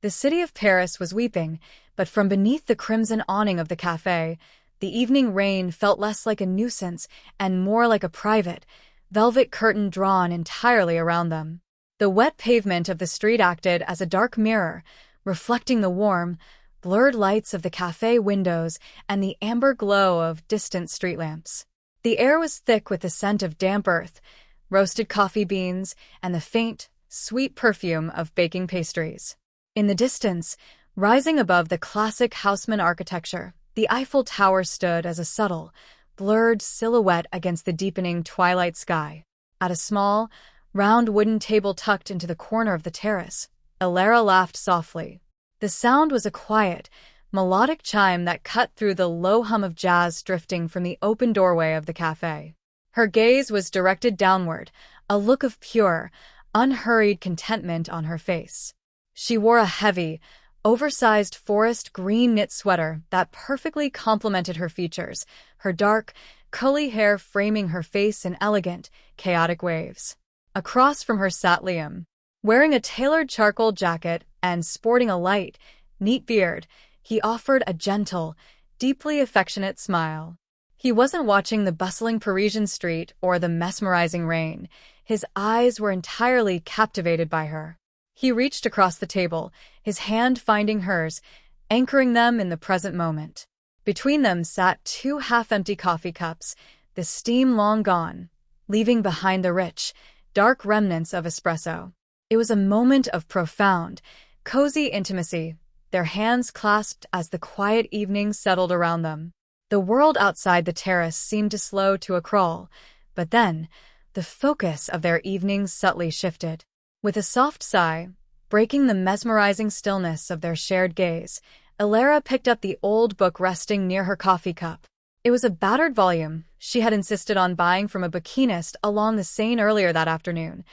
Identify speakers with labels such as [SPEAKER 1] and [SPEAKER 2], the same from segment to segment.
[SPEAKER 1] The city of Paris was weeping, but from beneath the crimson awning of the café, the evening rain felt less like a nuisance and more like a private, velvet curtain drawn entirely around them. The wet pavement of the street acted as a dark mirror, reflecting the warm, blurred lights of the café windows and the amber glow of distant street lamps. The air was thick with the scent of damp earth, roasted coffee beans, and the faint, sweet perfume of baking pastries. In the distance, rising above the classic Haussmann architecture, the Eiffel Tower stood as a subtle, blurred silhouette against the deepening twilight sky. At a small, round wooden table tucked into the corner of the terrace, Elara laughed softly. The sound was a quiet, melodic chime that cut through the low hum of jazz drifting from the open doorway of the café. Her gaze was directed downward, a look of pure, unhurried contentment on her face. She wore a heavy, oversized forest green knit sweater that perfectly complemented her features, her dark, curly hair framing her face in elegant, chaotic waves. Across from her sat Liam, wearing a tailored charcoal jacket and sporting a light, neat beard. He offered a gentle, deeply affectionate smile. He wasn't watching the bustling Parisian street or the mesmerizing rain. His eyes were entirely captivated by her. He reached across the table, his hand finding hers, anchoring them in the present moment. Between them sat two half-empty coffee cups, the steam long gone, leaving behind the rich, dark remnants of espresso. It was a moment of profound, cozy intimacy, their hands clasped as the quiet evening settled around them. The world outside the terrace seemed to slow to a crawl, but then, the focus of their evening subtly shifted. With a soft sigh, breaking the mesmerizing stillness of their shared gaze, Elara picked up the old book resting near her coffee cup. It was a battered volume she had insisted on buying from a bouquinist along the Seine earlier that afternoon,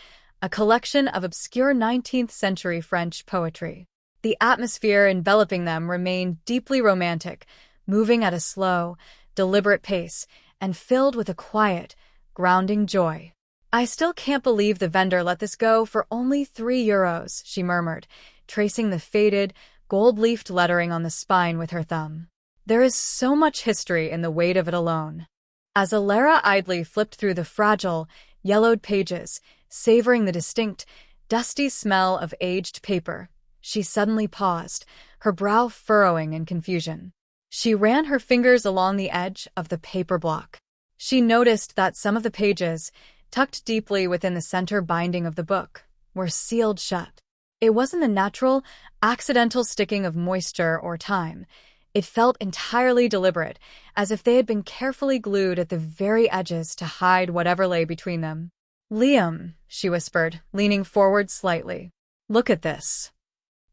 [SPEAKER 1] a collection of obscure 19th-century French poetry. The atmosphere enveloping them remained deeply romantic, moving at a slow, deliberate pace, and filled with a quiet, grounding joy. "I still can't believe the vendor let this go for only €3, she murmured, tracing the faded, gold-leafed lettering on the spine with her thumb. There is so much history in the weight of it alone. As Elara idly flipped through the fragile, yellowed pages, savoring the distinct, dusty smell of aged paper, she suddenly paused, her brow furrowing in confusion. She ran her fingers along the edge of the paper block. She noticed that some of the pages, tucked deeply within the center binding of the book, were sealed shut. It wasn't the natural, accidental sticking of moisture or time. It felt entirely deliberate, as if they had been carefully glued at the very edges to hide whatever lay between them. "Liam," she whispered, leaning forward slightly. "Look at this."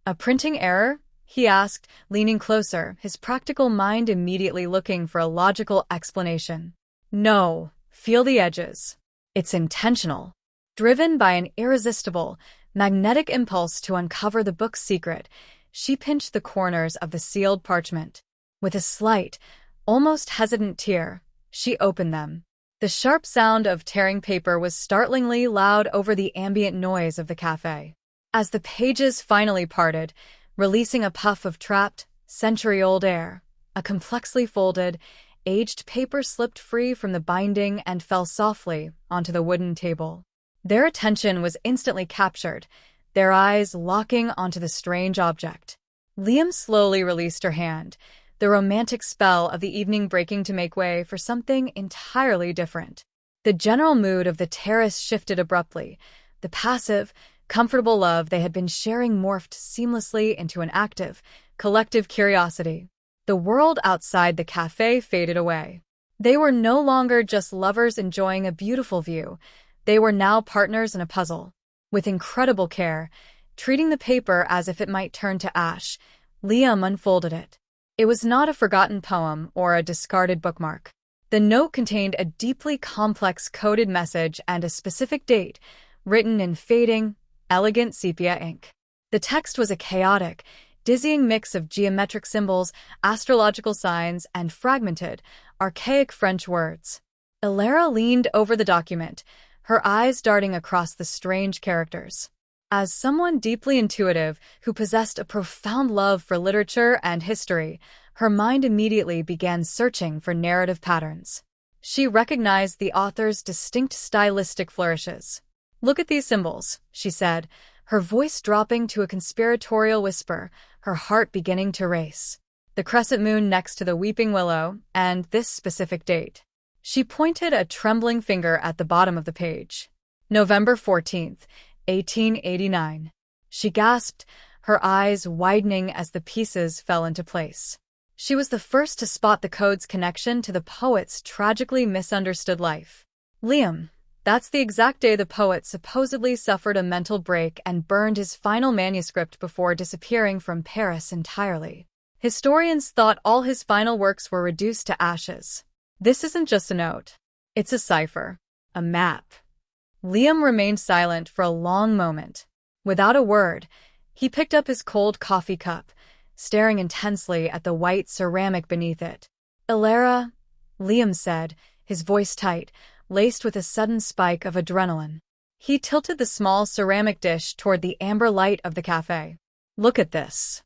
[SPEAKER 1] "A printing error?" he asked, leaning closer, his practical mind immediately looking for a logical explanation. "No, feel the edges. It's intentional." Driven by an irresistible, magnetic impulse to uncover the book's secret, she pinched the corners of the sealed parchment. With a slight, almost hesitant tear, she opened them. The sharp sound of tearing paper was startlingly loud over the ambient noise of the cafe. As the pages finally parted, releasing a puff of trapped, century-old air, a complexly folded, aged paper slipped free from the binding and fell softly onto the wooden table. Their attention was instantly captured, their eyes locking onto the strange object. Liam slowly released her hand, the romantic spell of the evening breaking to make way for something entirely different. The general mood of the terrace shifted abruptly. The passive, comfortable love they had been sharing morphed seamlessly into an active, collective curiosity. The world outside the cafe faded away. They were no longer just lovers enjoying a beautiful view. They were now partners in a puzzle. With incredible care, treating the paper as if it might turn to ash, Liam unfolded it. It was not a forgotten poem or a discarded bookmark. The note contained a deeply complex coded message and a specific date, written in fading, elegant sepia ink. The text was a chaotic, dizzying mix of geometric symbols, astrological signs, and fragmented, archaic French words. Elara leaned over the document, her eyes darting across the strange characters. As someone deeply intuitive who possessed a profound love for literature and history, her mind immediately began searching for narrative patterns. She recognized the author's distinct stylistic flourishes. "Look at these symbols," she said, her voice dropping to a conspiratorial whisper, her heart beginning to race. "The crescent moon next to the weeping willow, and this specific date." She pointed a trembling finger at the bottom of the page. "November 14th, 1889. She gasped, her eyes widening as the pieces fell into place. She was the first to spot the code's connection to the poet's tragically misunderstood life. "Liam, that's the exact day the poet supposedly suffered a mental break and burned his final manuscript before disappearing from Paris entirely. Historians thought all his final works were reduced to ashes. This isn't just a note. It's a cipher. A map." Liam remained silent for a long moment. Without a word, he picked up his cold coffee cup, staring intensely at the white ceramic beneath it. "Elara," Liam said, his voice tight, laced with a sudden spike of adrenaline. He tilted the small ceramic dish toward the amber light of the cafe. "Look at this."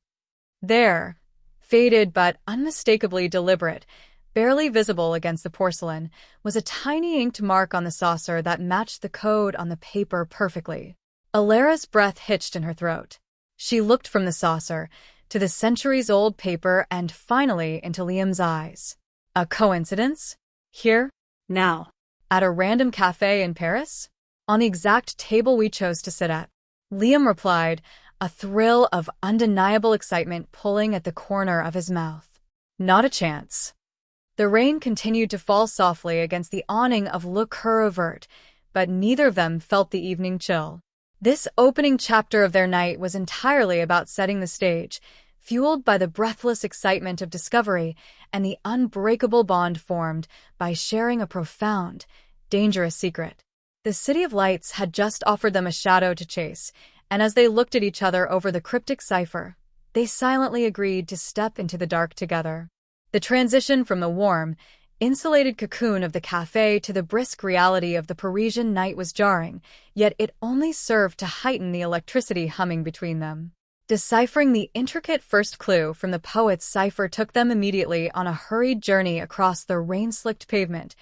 [SPEAKER 1] There, faded but unmistakably deliberate, barely visible against the porcelain, was a tiny inked mark on the saucer that matched the code on the paper perfectly. Elara's breath hitched in her throat. She looked from the saucer to the centuries-old paper and finally into Liam's eyes. "A coincidence? Here? Now? At a random cafe in Paris? On the exact table we chose to sit at?" Liam replied, a thrill of undeniable excitement pulling at the corner of his mouth. "Not a chance." The rain continued to fall softly against the awning of Le Cœur, but neither of them felt the evening chill. This opening chapter of their night was entirely about setting the stage, fueled by the breathless excitement of discovery and the unbreakable bond formed by sharing a profound, dangerous secret. The City of Lights had just offered them a shadow to chase, and as they looked at each other over the cryptic cipher, they silently agreed to step into the dark together. The transition from the warm, insulated cocoon of the cafe to the brisk reality of the Parisian night was jarring, yet it only served to heighten the electricity humming between them. Deciphering the intricate first clue from the poet's cipher took them immediately on a hurried journey across the rain-slicked pavement,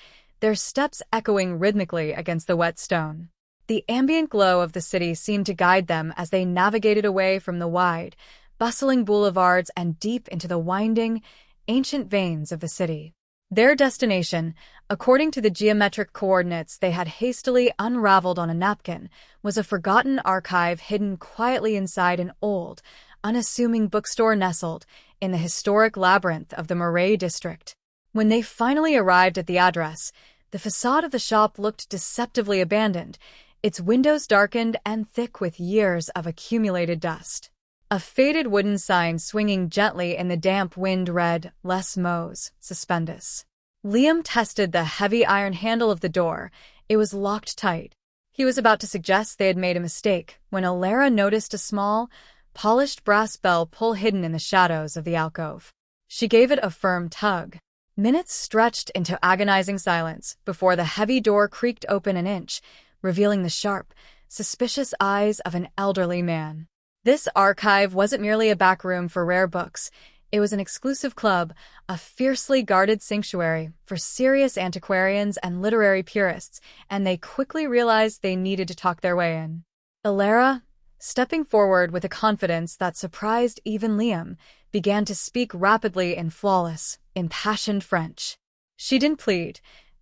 [SPEAKER 1] their steps echoing rhythmically against the wet stone. The ambient glow of the city seemed to guide them as they navigated away from the wide, bustling boulevards and deep into the winding, ancient veins of the city. Their destination, according to the geometric coordinates they had hastily unraveled on a napkin, was a forgotten archive hidden quietly inside an old, unassuming bookstore nestled in the historic labyrinth of the Marais district. When they finally arrived at the address, the facade of the shop looked deceptively abandoned, its windows darkened and thick with years of accumulated dust. A faded wooden sign swinging gently in the damp wind read, "Les Mots, Suspendus." Liam tested the heavy iron handle of the door. It was locked tight. He was about to suggest they had made a mistake when Elara noticed a small, polished brass bell pull hidden in the shadows of the alcove. She gave it a firm tug. Minutes stretched into agonizing silence before the heavy door creaked open an inch, revealing the sharp, suspicious eyes of an elderly man. This archive wasn't merely a back room for rare books. It was an exclusive club, a fiercely guarded sanctuary for serious antiquarians and literary purists, and they quickly realized they needed to talk their way in. Elara, stepping forward with a confidence that surprised even Liam, began to speak rapidly in flawless, impassioned French. She didn't plead.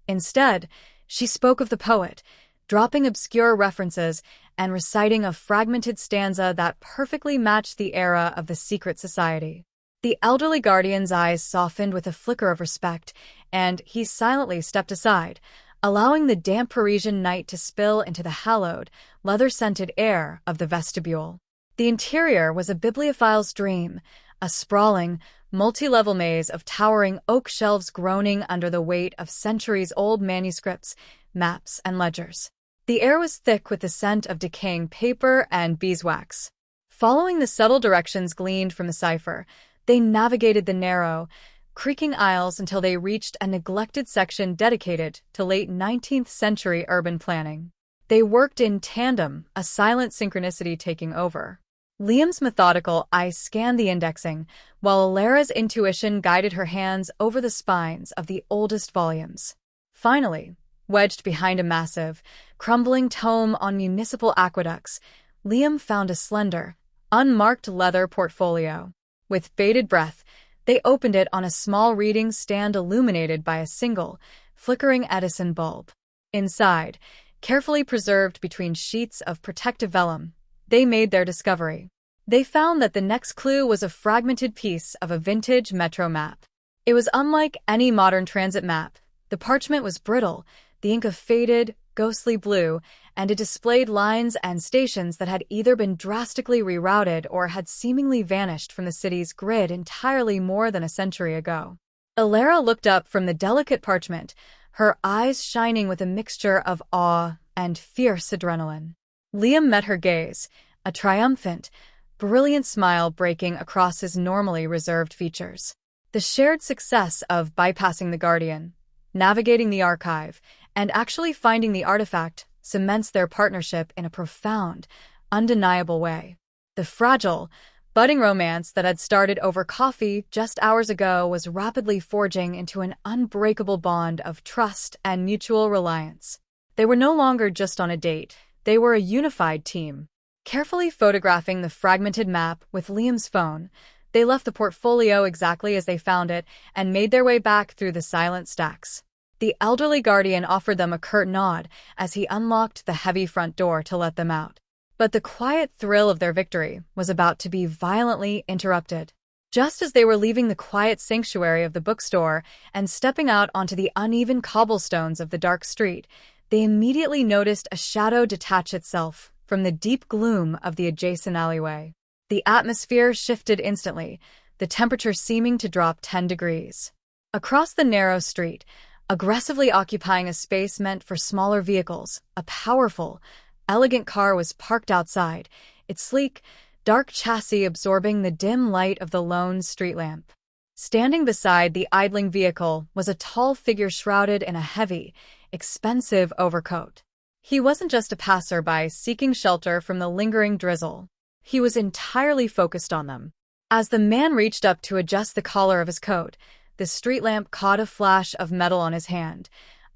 [SPEAKER 1] Instead, she spoke of the poet, dropping obscure references and reciting a fragmented stanza that perfectly matched the era of the secret society. The elderly guardian's eyes softened with a flicker of respect, and he silently stepped aside, allowing the damp Parisian night to spill into the hallowed, leather-scented air of the vestibule. The interior was a bibliophile's dream, a sprawling, multi-level maze of towering oak shelves groaning under the weight of centuries-old manuscripts, maps, and ledgers. The air was thick with the scent of decaying paper and beeswax. Following the subtle directions gleaned from the cipher, they navigated the narrow, creaking aisles until they reached a neglected section dedicated to late 19th century urban planning. They worked in tandem, a silent synchronicity taking over. Liam's methodical eye scanned the indexing, while Elara's intuition guided her hands over the spines of the oldest volumes. Finally, wedged behind a massive, crumbling tome on municipal aqueducts, Liam found a slender, unmarked leather portfolio. With bated breath, they opened it on a small reading stand illuminated by a single, flickering Edison bulb. Inside, carefully preserved between sheets of protective vellum, they made their discovery. They found that the next clue was a fragmented piece of a vintage metro map. It was unlike any modern transit map. The parchment was brittle, the ink a faded, ghostly blue, and it displayed lines and stations that had either been drastically rerouted or had seemingly vanished from the city's grid entirely more than a century ago. Elara looked up from the delicate parchment, her eyes shining with a mixture of awe and fierce adrenaline. Liam met her gaze, a triumphant, brilliant smile breaking across his normally reserved features. The shared success of bypassing the Guardian, navigating the archive, and actually finding the artifact cements their partnership in a profound, undeniable way. The fragile, budding romance that had started over coffee just hours ago was rapidly forging into an unbreakable bond of trust and mutual reliance. They were no longer just on a date, they were a unified team. Carefully photographing the fragmented map with Liam's phone, they left the portfolio exactly as they found it and made their way back through the silent stacks. The elderly guardian offered them a curt nod as he unlocked the heavy front door to let them out. But the quiet thrill of their victory was about to be violently interrupted. Just as they were leaving the quiet sanctuary of the bookstore and stepping out onto the uneven cobblestones of the dark street, they immediately noticed a shadow detach itself from the deep gloom of the adjacent alleyway. The atmosphere shifted instantly, the temperature seeming to drop 10 degrees. Across the narrow street, aggressively occupying a space meant for smaller vehicles, a powerful, elegant car was parked outside, its sleek, dark chassis absorbing the dim light of the lone street lamp. Standing beside the idling vehicle was a tall figure shrouded in a heavy, expensive overcoat. He wasn't just a passerby seeking shelter from the lingering drizzle. He was entirely focused on them. As the man reached up to adjust the collar of his coat, the street lamp caught a flash of metal on his hand.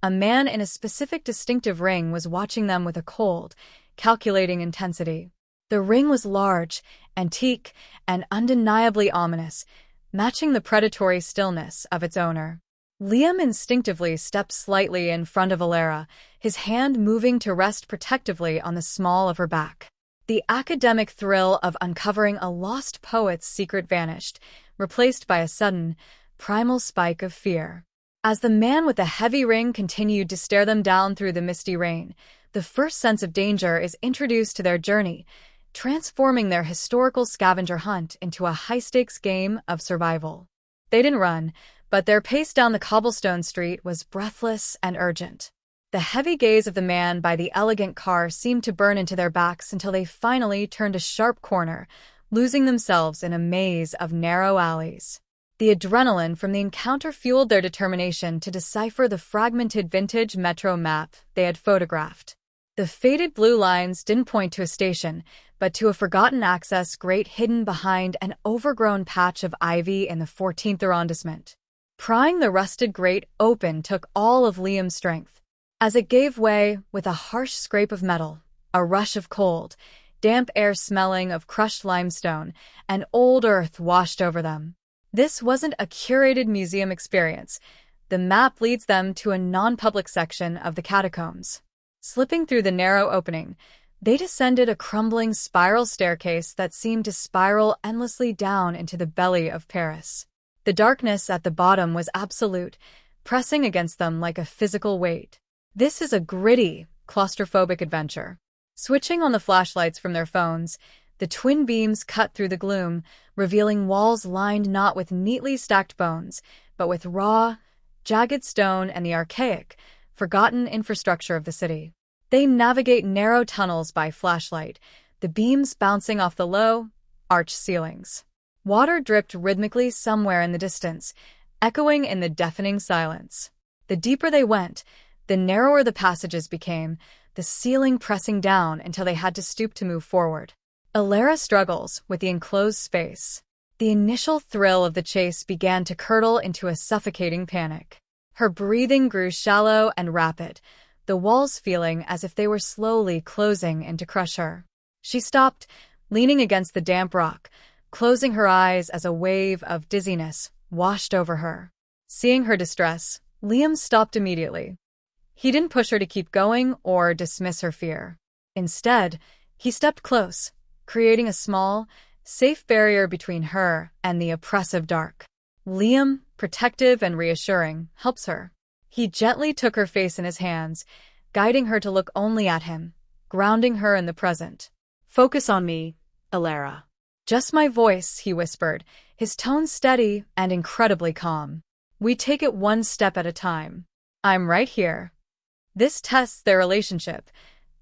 [SPEAKER 1] A man in a specific distinctive ring was watching them with a cold, calculating intensity. The ring was large, antique, and undeniably ominous, matching the predatory stillness of its owner. Liam instinctively stepped slightly in front of Elara, his hand moving to rest protectively on the small of her back. The academic thrill of uncovering a lost poet's secret vanished, replaced by a sudden, primal spike of fear. As the man with the heavy ring continued to stare them down through the misty rain, the first sense of danger is introduced to their journey, transforming their historical scavenger hunt into a high-stakes game of survival. They didn't run, but their pace down the cobblestone street was breathless and urgent. The heavy gaze of the man by the elegant car seemed to burn into their backs until they finally turned a sharp corner, losing themselves in a maze of narrow alleys. The adrenaline from the encounter fueled their determination to decipher the fragmented vintage metro map they had photographed. The faded blue lines didn't point to a station, but to a forgotten access grate hidden behind an overgrown patch of ivy in the 14th arrondissement. Prying the rusted grate open took all of Liam's strength. As it gave way with a harsh scrape of metal, a rush of cold, damp air smelling of crushed limestone, and old earth washed over them. This wasn't a curated museum experience. The map leads them to a non-public section of the catacombs. Slipping through the narrow opening, they descended a crumbling spiral staircase that seemed to spiral endlessly down into the belly of Paris. The darkness at the bottom was absolute, pressing against them like a physical weight. This is a gritty, claustrophobic adventure. Switching on the flashlights from their phones, the twin beams cut through the gloom, revealing walls lined not with neatly stacked bones, but with raw, jagged stone and the archaic, forgotten infrastructure of the city. They navigate narrow tunnels by flashlight, the beams bouncing off the low, arched ceilings. Water dripped rhythmically somewhere in the distance, echoing in the deafening silence. The deeper they went, the narrower the passages became, the ceiling pressing down until they had to stoop to move forward. Elara struggles with the enclosed space. The initial thrill of the chase began to curdle into a suffocating panic. Her breathing grew shallow and rapid, the walls feeling as if they were slowly closing in to crush her. She stopped, leaning against the damp rock, closing her eyes as a wave of dizziness washed over her. Seeing her distress, Liam stopped immediately. He didn't push her to keep going or dismiss her fear. Instead, he stepped close, creating a small, safe barrier between her and the oppressive dark. Liam, protective and reassuring, helps her. He gently took her face in his hands, guiding her to look only at him, grounding her in the present. "Focus on me, Elara." "Just my voice," he whispered, his tone steady and incredibly calm. "We take it one step at a time. I'm right here." This tests their relationship.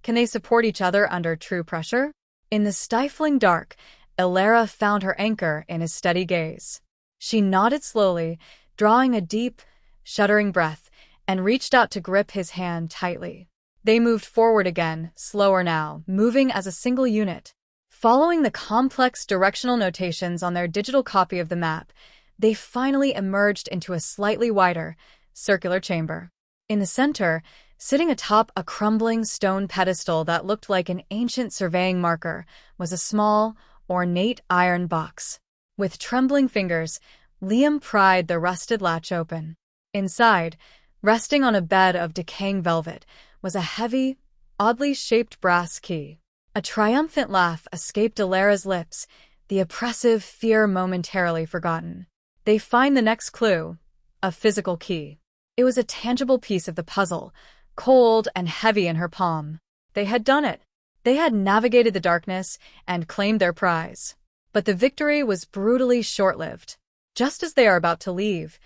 [SPEAKER 1] Can they support each other under true pressure? In the stifling dark, Elara found her anchor in his steady gaze. She nodded slowly, drawing a deep, shuddering breath, and reached out to grip his hand tightly. They moved forward again, slower now, moving as a single unit. Following the complex directional notations on their digital copy of the map, they finally emerged into a slightly wider, circular chamber. In the center, sitting atop a crumbling stone pedestal that looked like an ancient surveying marker, was a small, ornate iron box. With trembling fingers, Liam pried the rusted latch open. Inside, resting on a bed of decaying velvet, was a heavy, oddly shaped brass key. A triumphant laugh escaped Elara's lips, the oppressive fear momentarily forgotten. They find the next clue, a physical key. It was a tangible piece of the puzzle, cold and heavy in her palm. They had done it. They had navigated the darkness and claimed their prize. But the victory was brutally short-lived. Just as they are about to leave,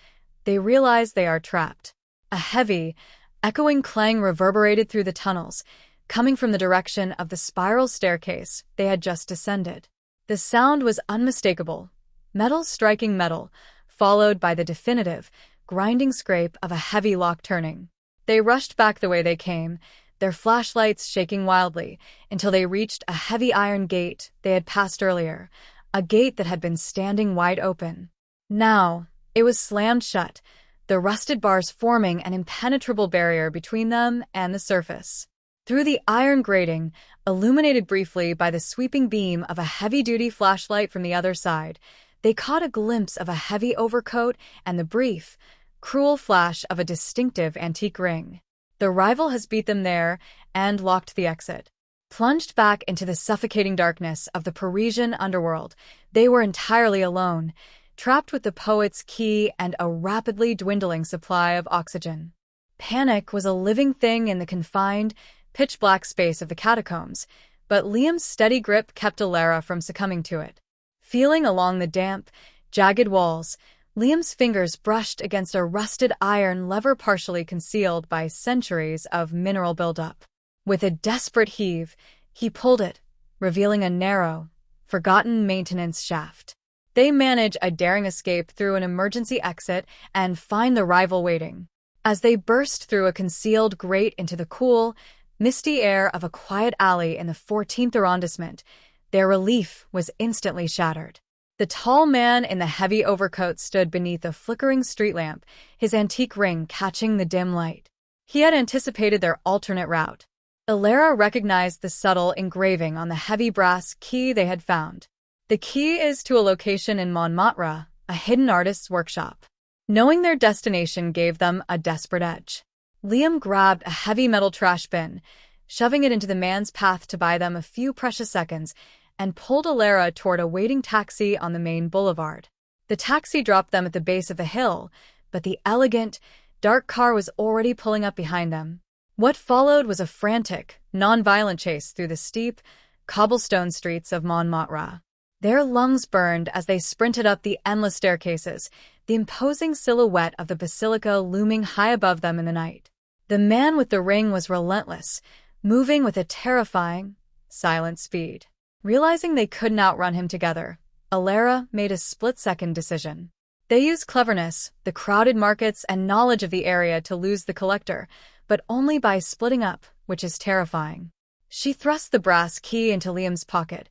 [SPEAKER 1] they realize they are trapped. A heavy, echoing clang reverberated through the tunnels, coming from the direction of the spiral staircase they had just descended. The sound was unmistakable, metal striking metal, followed by the definitive, grinding scrape of a heavy lock turning. They rushed back the way they came, their flashlights shaking wildly, until they reached a heavy iron gate they had passed earlier, a gate that had been standing wide open. Now, it was slammed shut, the rusted bars forming an impenetrable barrier between them and the surface. Through the iron grating, illuminated briefly by the sweeping beam of a heavy-duty flashlight from the other side, they caught a glimpse of a heavy overcoat and the brief, cruel flash of a distinctive antique ring. The rival has beat them there and locked the exit. Plunged back into the suffocating darkness of the Parisian underworld, they were entirely alone, trapped with the poet's key and a rapidly dwindling supply of oxygen. Panic was a living thing in the confined, pitch-black space of the catacombs, but Liam's steady grip kept Elara from succumbing to it. Feeling along the damp, jagged walls, Liam's fingers brushed against a rusted iron lever partially concealed by centuries of mineral buildup. With a desperate heave, he pulled it, revealing a narrow, forgotten maintenance shaft. They manage a daring escape through an emergency exit and find the rival waiting. As they burst through a concealed grate into the cool, misty air of a quiet alley in the 14th arrondissement, their relief was instantly shattered. The tall man in the heavy overcoat stood beneath a flickering street lamp, his antique ring catching the dim light. He had anticipated their alternate route. Elara recognized the subtle engraving on the heavy brass key they had found. The key is to a location in Montmartre, a hidden artist's workshop. Knowing their destination gave them a desperate edge. Liam grabbed a heavy metal trash bin, shoving it into the man's path to buy them a few precious seconds, and pulled Elara toward a waiting taxi on the main boulevard. The taxi dropped them at the base of the hill, but the elegant, dark car was already pulling up behind them. What followed was a frantic, non-violent chase through the steep, cobblestone streets of Montmartre. Their lungs burned as they sprinted up the endless staircases, the imposing silhouette of the basilica looming high above them in the night. The man with the ring was relentless, moving with a terrifying, silent speed. Realizing they couldn't outrun him together, Elara made a split-second decision. They used cleverness, the crowded markets, and knowledge of the area to lose the collector, but only by splitting up, which is terrifying. She thrust the brass key into Liam's pocket,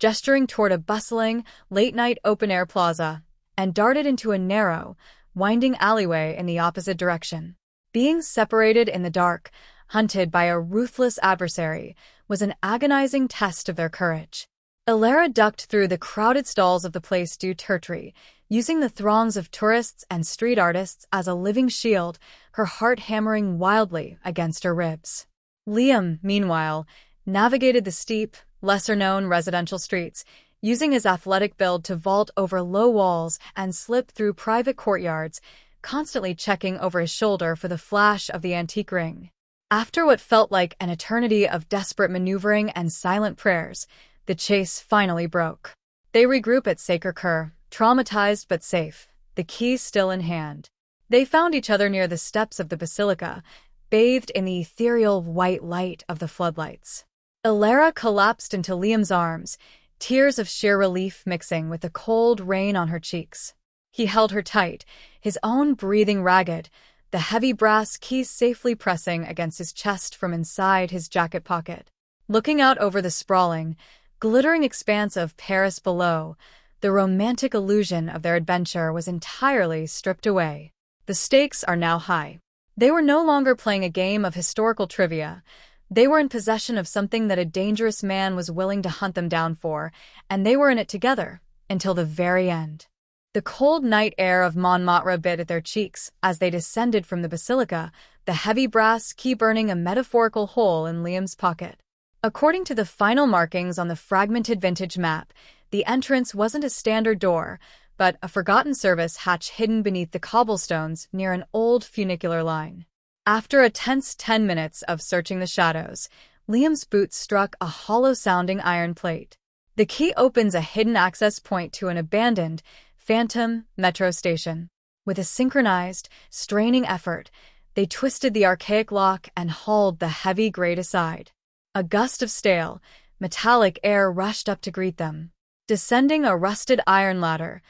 [SPEAKER 1] gesturing toward a bustling, late-night open-air plaza, and darted into a narrow, winding alleyway in the opposite direction. Being separated in the dark, hunted by a ruthless adversary, was an agonizing test of their courage. Elara ducked through the crowded stalls of the Place du Tertre, using the throngs of tourists and street artists as a living shield, her heart hammering wildly against her ribs. Liam, meanwhile, navigated the steep, lesser-known residential streets, using his athletic build to vault over low walls and slip through private courtyards, constantly checking over his shoulder for the flash of the antique ring. After what felt like an eternity of desperate maneuvering and silent prayers, the chase finally broke. They regroup at Cœur, traumatized but safe, the key still in hand. They found each other near the steps of the basilica, bathed in the ethereal white light of the floodlights. Elara collapsed into Liam's arms, tears of sheer relief mixing with the cold rain on her cheeks. He held her tight, his own breathing ragged, the heavy brass keys safely pressing against his chest from inside his jacket pocket. Looking out over the sprawling, glittering expanse of Paris below, the romantic illusion of their adventure was entirely stripped away. The stakes are now high. They were no longer playing a game of historical trivia. They were in possession of something that a dangerous man was willing to hunt them down for, and they were in it together, until the very end. The cold night air of Montmartre bit at their cheeks as they descended from the basilica, the heavy brass key burning a metaphorical hole in Liam's pocket. According to the final markings on the fragmented vintage map, the entrance wasn't a standard door, but a forgotten service hatch hidden beneath the cobblestones near an old funicular line. After a tense 10 minutes of searching the shadows, Liam's boot struck a hollow-sounding iron plate. The key opens a hidden access point to an abandoned, phantom metro station. With a synchronized, straining effort, they twisted the archaic lock and hauled the heavy grate aside. A gust of stale, metallic air rushed up to greet them. Descending a rusted iron ladder,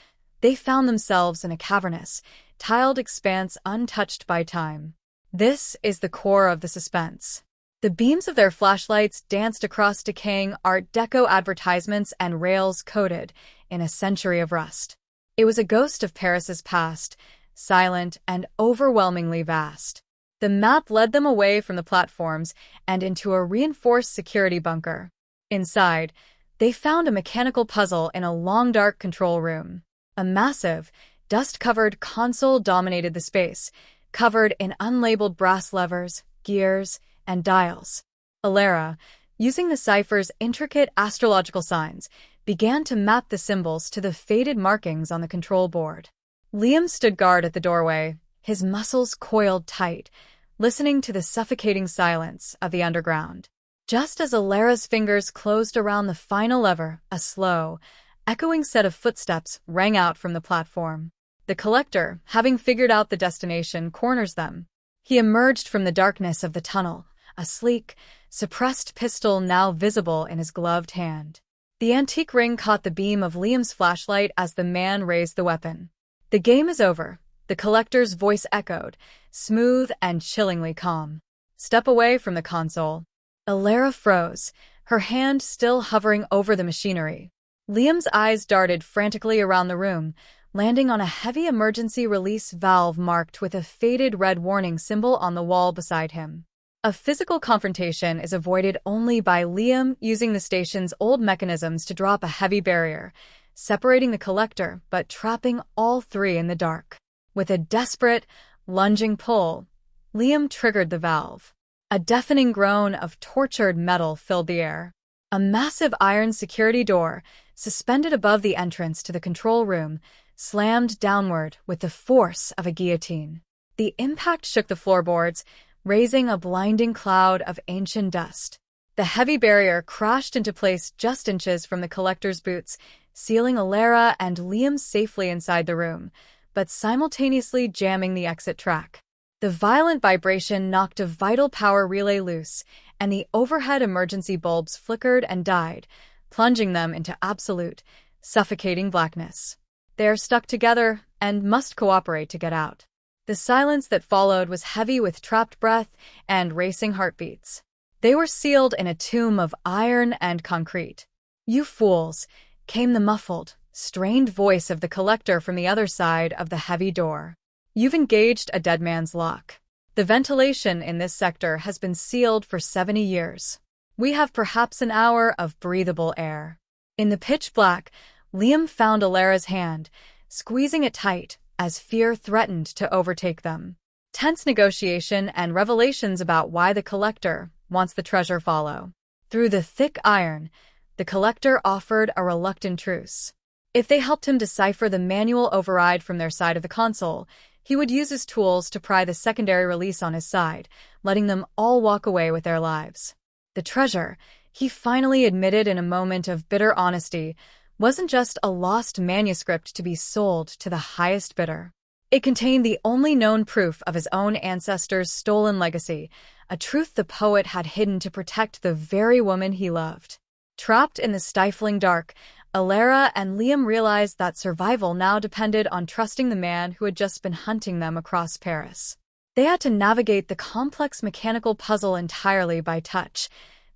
[SPEAKER 1] they found themselves in a cavernous, tiled expanse untouched by time. This is the core of the suspense. The beams of their flashlights danced across decaying Art Deco advertisements and rails coated in a century of rust. It was a ghost of Paris's past, silent and overwhelmingly vast. The map led them away from the platforms and into a reinforced security bunker. Inside, they found a mechanical puzzle in a long dark control room. A massive, dust-covered console dominated the space, covered in unlabeled brass levers, gears, and dials. Elara, using the cipher's intricate astrological signs, began to map the symbols to the faded markings on the control board. Liam stood guard at the doorway, his muscles coiled tight, listening to the suffocating silence of the underground. Just as Elara's fingers closed around the final lever, a slow, echoing set of footsteps rang out from the platform. The collector, having figured out the destination, corners them. He emerged from the darkness of the tunnel, a sleek, suppressed pistol now visible in his gloved hand. The antique ring caught the beam of Liam's flashlight as the man raised the weapon. "The game is over," the collector's voice echoed, smooth and chillingly calm. "Step away from the console." Elara froze, her hand still hovering over the machinery. Liam's eyes darted frantically around the room, landing on a heavy emergency release valve marked with a faded red warning symbol on the wall beside him. A physical confrontation is avoided only by Liam using the station's old mechanisms to drop a heavy barrier, separating the collector but trapping all three in the dark. With a desperate, lunging pull, Liam triggered the valve. A deafening groan of tortured metal filled the air. A massive iron security door, suspended above the entrance to the control room, slammed downward with the force of a guillotine. The impact shook the floorboards, raising a blinding cloud of ancient dust. The heavy barrier crashed into place just inches from the collector's boots, sealing Elara and Liam safely inside the room, but simultaneously jamming the exit track. The violent vibration knocked a vital power relay loose, and the overhead emergency bulbs flickered and died, plunging them into absolute, suffocating blackness. They are stuck together and must cooperate to get out. The silence that followed was heavy with trapped breath and racing heartbeats. They were sealed in a tomb of iron and concrete. "You fools," came the muffled, strained voice of the collector from the other side of the heavy door. "You've engaged a dead man's luck. The ventilation in this sector has been sealed for 70 years. We have perhaps an hour of breathable air." In the pitch black, Liam found Elara's hand, squeezing it tight as fear threatened to overtake them. Tense negotiation and revelations about why the collector wants the treasure follow. Through the thick iron, the collector offered a reluctant truce. If they helped him decipher the manual override from their side of the console, he would use his tools to pry the secondary release on his side, letting them all walk away with their lives. The treasure, he finally admitted in a moment of bitter honesty, wasn't just a lost manuscript to be sold to the highest bidder. It contained the only known proof of his own ancestors' stolen legacy, a truth the poet had hidden to protect the very woman he loved. Trapped in the stifling dark, Elara and Liam realized that survival now depended on trusting the man who had just been hunting them across Paris. They had to navigate the complex mechanical puzzle entirely by touch,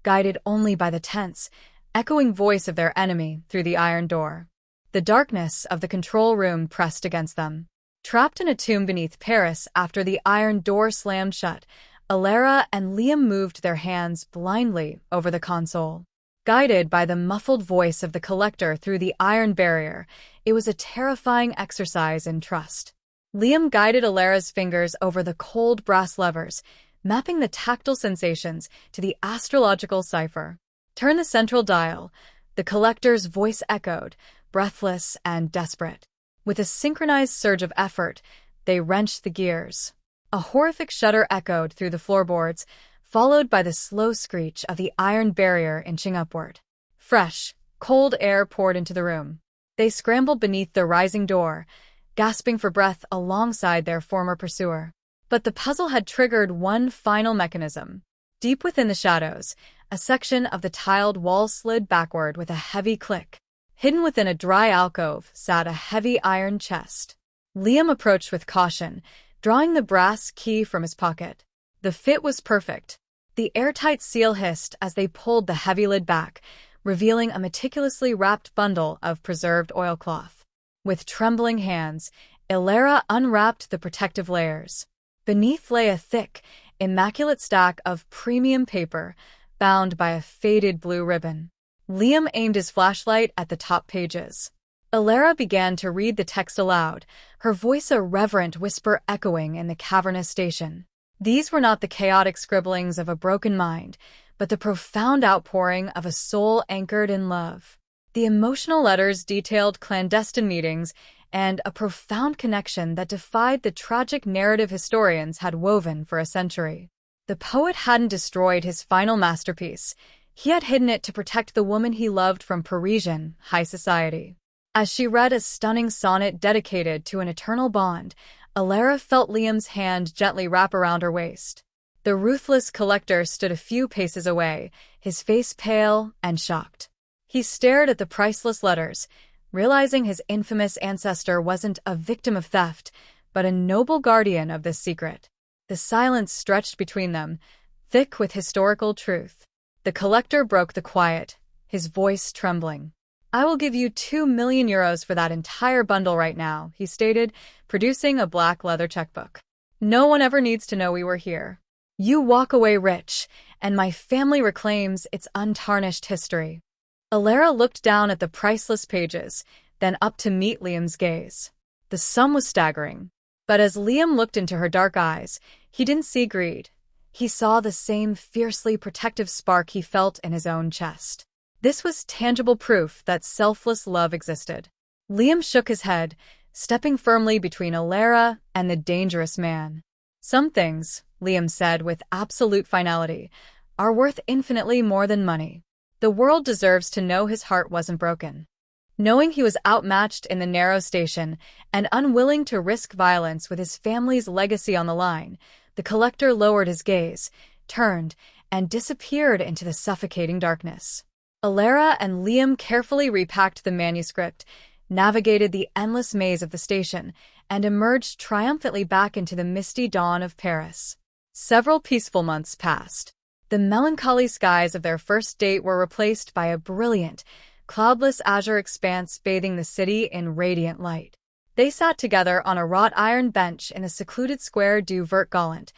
[SPEAKER 1] guided only by the tense, echoing voice of their enemy through the iron door. The darkness of the control room pressed against them. Trapped in a tomb beneath Paris after the iron door slammed shut, Elara and Liam moved their hands blindly over the console. Guided by the muffled voice of the collector through the iron barrier, it was a terrifying exercise in trust. Liam guided Elara's fingers over the cold brass levers, mapping the tactile sensations to the astrological cipher. "Turn the central dial," the collector's voice echoed, breathless and desperate. With a synchronized surge of effort, they wrenched the gears. A horrific shudder echoed through the floorboards, followed by the slow screech of the iron barrier inching upward. Fresh, cold air poured into the room. They scrambled beneath the rising door, gasping for breath alongside their former pursuer. But the puzzle had triggered one final mechanism. Deep within the shadows, a section of the tiled wall slid backward with a heavy click. Hidden within a dry alcove sat a heavy iron chest. Liam approached with caution, drawing the brass key from his pocket. The fit was perfect. The airtight seal hissed as they pulled the heavy lid back, revealing a meticulously wrapped bundle of preserved oilcloth. With trembling hands, Elara unwrapped the protective layers. Beneath lay a thick, immaculate stack of premium paper, bound by a faded blue ribbon. Liam aimed his flashlight at the top pages. Elara began to read the text aloud, her voice a reverent whisper echoing in the cavernous station. These were not the chaotic scribblings of a broken mind, but the profound outpouring of a soul anchored in love. The emotional letters detailed clandestine meetings and a profound connection that defied the tragic narrative historians had woven for a century. The poet hadn't destroyed his final masterpiece. He had hidden it to protect the woman he loved from Parisian high society. As she read a stunning sonnet dedicated to an eternal bond, Elara felt Liam's hand gently wrap around her waist. The ruthless collector stood a few paces away, his face pale and shocked. He stared at the priceless letters, realizing his infamous ancestor wasn't a victim of theft, but a noble guardian of this secret. The silence stretched between them, thick with historical truth. The collector broke the quiet, his voice trembling. "I will give you 2 million euros for that entire bundle right now," he stated, producing a black leather checkbook. "No one ever needs to know we were here. You walk away rich, and my family reclaims its untarnished history." Elara looked down at the priceless pages, then up to meet Liam's gaze. The sum was staggering. But as Liam looked into her dark eyes, he didn't see greed. He saw the same fiercely protective spark he felt in his own chest. This was tangible proof that selfless love existed. Liam shook his head, stepping firmly between Elara and the dangerous man. "Some things," Liam said with absolute finality, "are worth infinitely more than money. The world deserves to know his heart wasn't broken." Knowing he was outmatched in the narrow station and unwilling to risk violence with his family's legacy on the line, the collector lowered his gaze, turned, and disappeared into the suffocating darkness. Elara and Liam carefully repacked the manuscript, navigated the endless maze of the station, and emerged triumphantly back into the misty dawn of Paris. Several peaceful months passed. The melancholy skies of their first date were replaced by a brilliant, cloudless azure expanse bathing the city in radiant light. They sat together on a wrought iron bench in a secluded square du Vert Galant,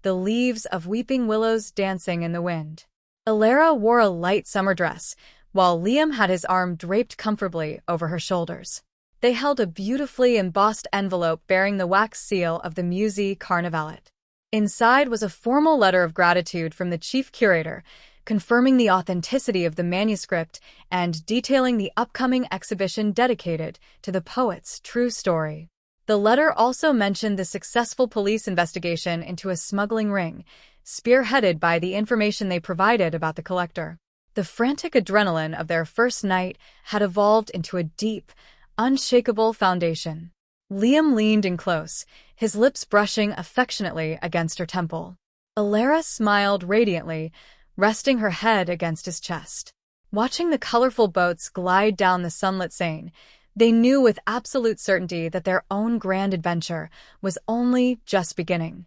[SPEAKER 1] the leaves of weeping willows dancing in the wind. Elara wore a light summer dress, while Liam had his arm draped comfortably over her shoulders. They held a beautifully embossed envelope bearing the wax seal of the Musée Carnavalet. Inside was a formal letter of gratitude from the chief curator, confirming the authenticity of the manuscript and detailing the upcoming exhibition dedicated to the poet's true story. The letter also mentioned the successful police investigation into a smuggling ring, spearheaded by the information they provided about the collector. The frantic adrenaline of their first night had evolved into a deep, unshakable foundation. Liam leaned in close, his lips brushing affectionately against her temple. Elara smiled radiantly, resting her head against his chest. Watching the colorful boats glide down the sunlit Seine, they knew with absolute certainty that their own grand adventure was only just beginning.